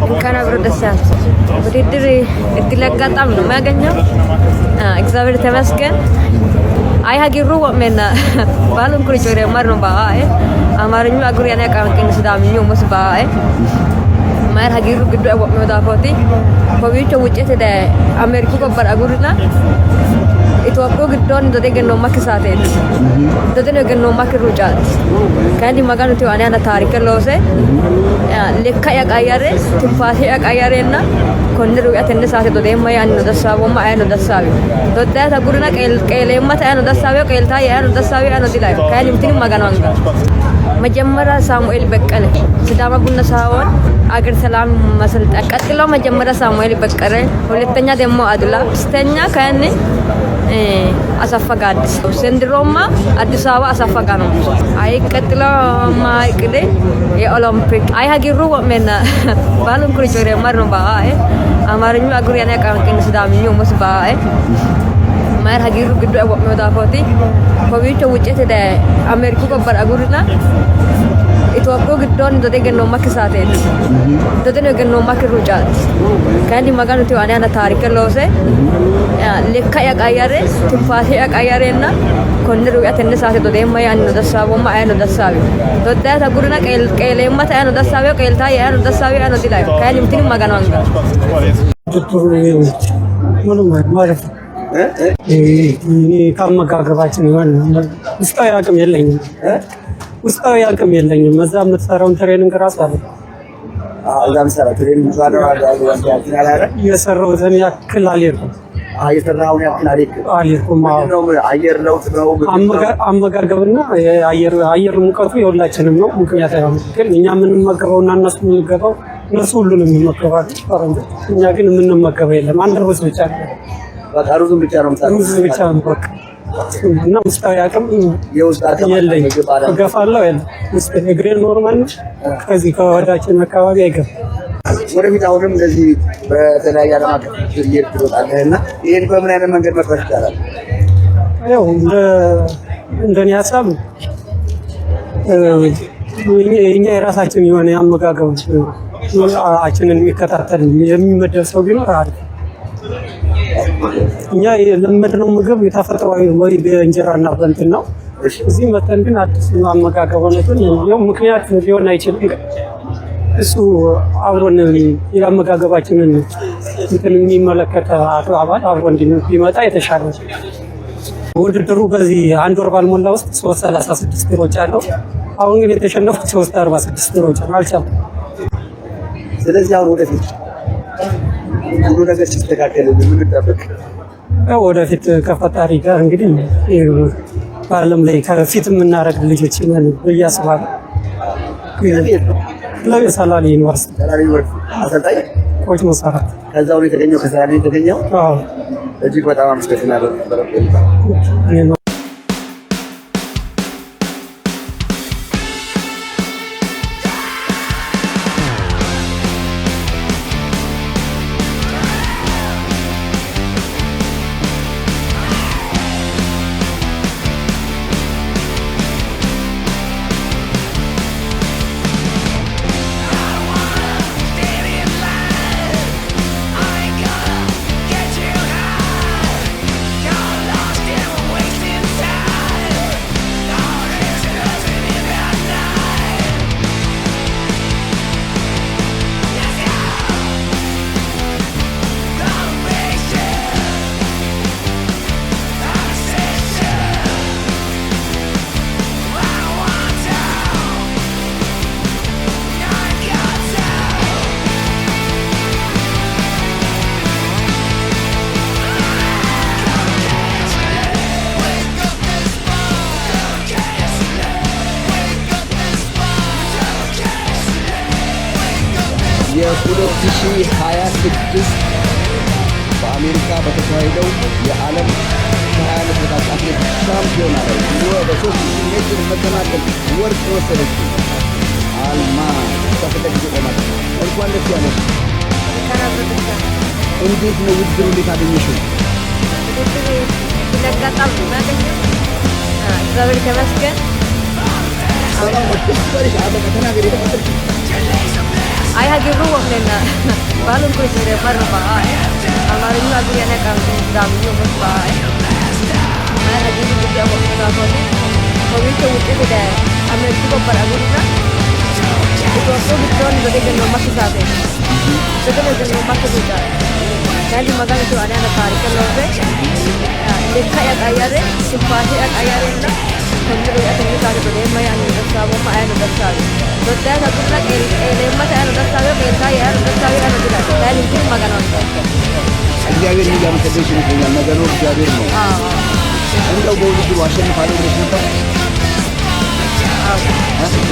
እንኳን አብሮ ደስ ያለ ውድድር እድል አጋጣሚ ነው የሚያገኘው። እግዚአብሔር ተመስገን። አይ ሀገሩ ወመና ባሉን ኩሪ ጆሬ ማር ነው ባይ አማርኛ አጉሪ ያኔ ቃንቀን ስዳምኙ ሙስ ባይ ማር ሀገሩ ግዱ ወመ ዳፎቲ ኮቢቹ ውጭት ደ አሜሪካ ቆበር አጉሪና ኢትዮጵያ ግዶን እንደገና ነው ማከሳቴ እንደገና ነው ማከሩጫት ካንዲ ማጋኑ ተዋና ና ታሪክ ለውሰ ለካ ያቃያሬ ትፋቴ ያቃያሬና ኮንሩ ያተነሳተ ደማ ያን ደሳቦ ማአነ ደሳቢ ዶታ ተጉርና ቀሌማ ታነ ደሳቢው ቀልታ ያን ደሳቢው ያን ዲላይ ካንዲ ምትን ማጋኑ አንጋ መጀመሪያ ሳሙኤል በቀለ ሲዳማ ቡና ሳይሆን አገር ሰላም መሰልጠን ቀጥሎ መጀመሪያ ሳሙኤል በቀለ ሁለተኛ ደግሞ አዱላ ሶስተኛ ካኔ አሰፋ ጋዲስ ዘንድሮማ አዲስ አበባ አሰፋ ጋር ነው። አይ ቀጥሎ ማይቅዴ የኦሎምፒክ አይ ሀገሩ ወመና ባሉን ኩሪ ጆሬ ማር ነው ባይ አማርኛ አጉሪ ያኔ ቃንቀን ስዳምኙ ሙስ ባይ ማር ሀገሩ ግዱ ወመ ዳፎቲ ኮቢቹ ውጭት ደ አሜሪካ ቆበር አጉሪና ኢትዮጵያ ግዶን እንደገና ነው ማከሳቴ እንደገና ነው ማከሩጫት ካንዲ ማጋኑ ተዋና ና ታሪክ ለውሰ ለካ ያቃያሬ ትፋቴ ያቃያሬና ኮንሩ ያተነሳተ ደማ ያን ደሳቦ ማአነ ደሳቢ ዶታ ተጉርና ቀሌማ ታነ ደሳቢው ቀልታ ያን ደሳቢው ያን ዲላይ ካንዲ ምትን ማጋኑ አንጋ ምንም ማለት ካመጋገባችን ይሆን ውስጣዊ አቅም የለኝም ውስጣዊ አቅም የለኝም። እዛ የምትሰራውን ትሬኒንግ ራስ አለ አዛም ሰራ ትሬኒንግ ባለው የሰራሁትን ያክል አልሄድኩም። የሰራውን ያክል አልሄድኩም። አየር ለውጥ ነው አመጋገብና የአየር ሙቀቱ የሁላችንም ነው። ምክንያት አይሆንም ግን እኛ የምንመገበውና እነሱ የምንመገበው እነሱ ሁሉንም ይመገባሉ። እኛ ግን የምንመገበው የለም። አንድ ሩዝ ብቻ ነው። በቃ ሩዝ ብቻ ነው። ሩዝ ብቻ ነው በቃ እና ውስጣዊ አቅም የለኝም። እገፋለሁ ያለ ውስጥ እግሬን ኖርማል ነው። ከዚህ ከወዳችን አካባቢ አይገፋም። ወደፊት አሁንም እንደዚህ በተለያየ ዓለም አቀፍ ድርጅት ትወጣለህ እና ይሄን በምን አይነት መንገድ መጥራት ይቻላል? ያው እንደኔ ሀሳብ እኛ የራሳችን የሆነ አመጋገብ አችንን የሚከታተል የሚመደብ ሰው ቢኖር አሪፍ። እኛ የለመድነው ምግብ የተፈጥሯዊ ወይ በእንጀራና በእንትን ነው። እዚህ መተን ግን አዲስ አመጋገብ ሆነብን። ያው ምክንያት ሊሆን አይችልም። እሱ አብሮን የአመጋገባችንን እንትን የሚመለከት አባል አብሮን ቢመጣ የተሻለ ነው። ውድድሩ በዚህ አንድ ወር ባልሞላ ውስጥ 336 ኪሎች አለው። አሁን ግን የተሸነፉት 346 ኪሎች አልቻልኩም። ስለዚህ አሁን ወደፊት ሁሉ ነገር ሲስተካከል ምን እንጠብቅ? ወደፊት ከፈጣሪ ጋር እንግዲህ በዓለም ላይ ከፊት የምናደርግ ልጆች ነን ብዬ አስባለሁ። ሰላሌ ዩኒቨርሲቲ አሰልጣኝ ኮች መሰረት ከዛው ነው የተገኘው። ከሰላሌ የተገኘው። እጅግ በጣም አመሰግናለሁ። የ2026 በአሜሪካ በተካሄደው የዓለም ከ20 በታች አትሌቲክስ ሻምፒዮና ላይ በሶስት ሜትር መሰናክል ወርቅ የወሰደችው አልማዝ ተፈለገ ቆማት እንኳን ደስ ያለሽ። እንዴት ነው ውድድሩ? እንዴት አገኘሽው? ውድድሩ ስለጋጣም ማገኘው እግዚአብሔር ይመስገን። አሁን ወጥተሽ ተናገሪ። አይ ሀገሩ ወመና ባሉን ኩሪ ጆሬ ማር ባይ አማርኛ ሀገር ያነ ቃል ዳም ነው ባይ አይ ሀገሩ ቢያ ወመና ሆነ ሆቢቶ ውጤት ደ አመት ኮበር አጉራ ኢትዮጵያ ቢቶን በደገ ነው ማክሳቴ በደገ ነው ማክሳቴ ካሊ መጋን ቶ አና ታሪክ ነው ለካ ያቃያረ ሲፋቲ ያቃያረና ከሚሮ ያተኝ ታሪክ ነው የማያን ደሳቦ ማያን ደሳቦ ወጣ ተቁላ ኤሌማ ታያን ደሳቦ ቤታ ያን ደሳቦ ያን ይላል ካሊ ግን መጋን ነው እግዚአብሔር ይያም ተደሽ ነው ነገሩ እግዚአብሔር ነው እንደው በውድድሩ አሸንፋለሁ ብለሽ ነበር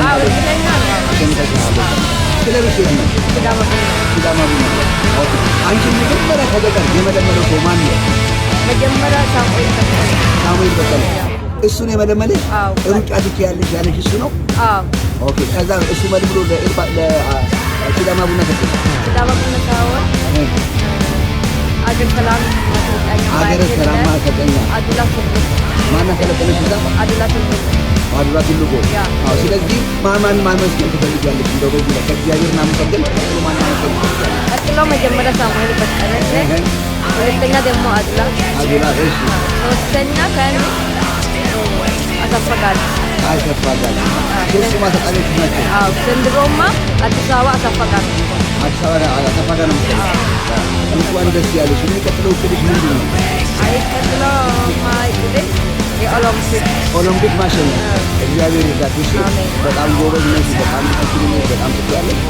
አዎ ስለኛ አሸንፋለሁ ስለብሽ ነው ሲዳማ ቡና አንቺ መጀመሪያ ከገጠር የመለመለው ሰው ማን ነው? መጀመሪያ ሳሙኤል በቀለ እሱን የመለመለሽ ሩጫ ትችያለሽ ያለሽ እሱ ነው? አዎ ኦኬ ከዛ እሱ መልምሎ ለሲዳማ ቡና ተሰጠ ሲዳማ ቡና ሳይሆን አገር ሰላም ማሰልጠኛ አዱላ ማን አሰለጠነሽ እዛ? አዱላ ትልቁ ስለዚህ ማን ማመስገን ትፈልጊያለሽ? እንደው በዚህ ላይ ከእግዚአብሔር እናመሰግን ማን ማመስገን ትፈልጊያለሽ? ቀጥሎ መጀመሪያ ሳሙኤል በቀለ ሁለተኛ ደግሞ አዱላ እሺ ሶስተኛ ከእኔ አሰፋጋል ሶስቱ ማሰልጠኞች ናቸው። ዘንድሮማ አዲስ አበባ አሰፋጋል ነው እንኳን ደስ ያለሽ። የሚቀጥለው እቅድሽ ምንድን ነው? ቀጥሎማ እቅዴ ኦሎምፒክ ማሸነፍ እግዚአብሔር ይርዳሽ። በጣም ጎበዝ ነሽ፣ በጣም ትችላለሽ፣ በጣም ትችያለሽ።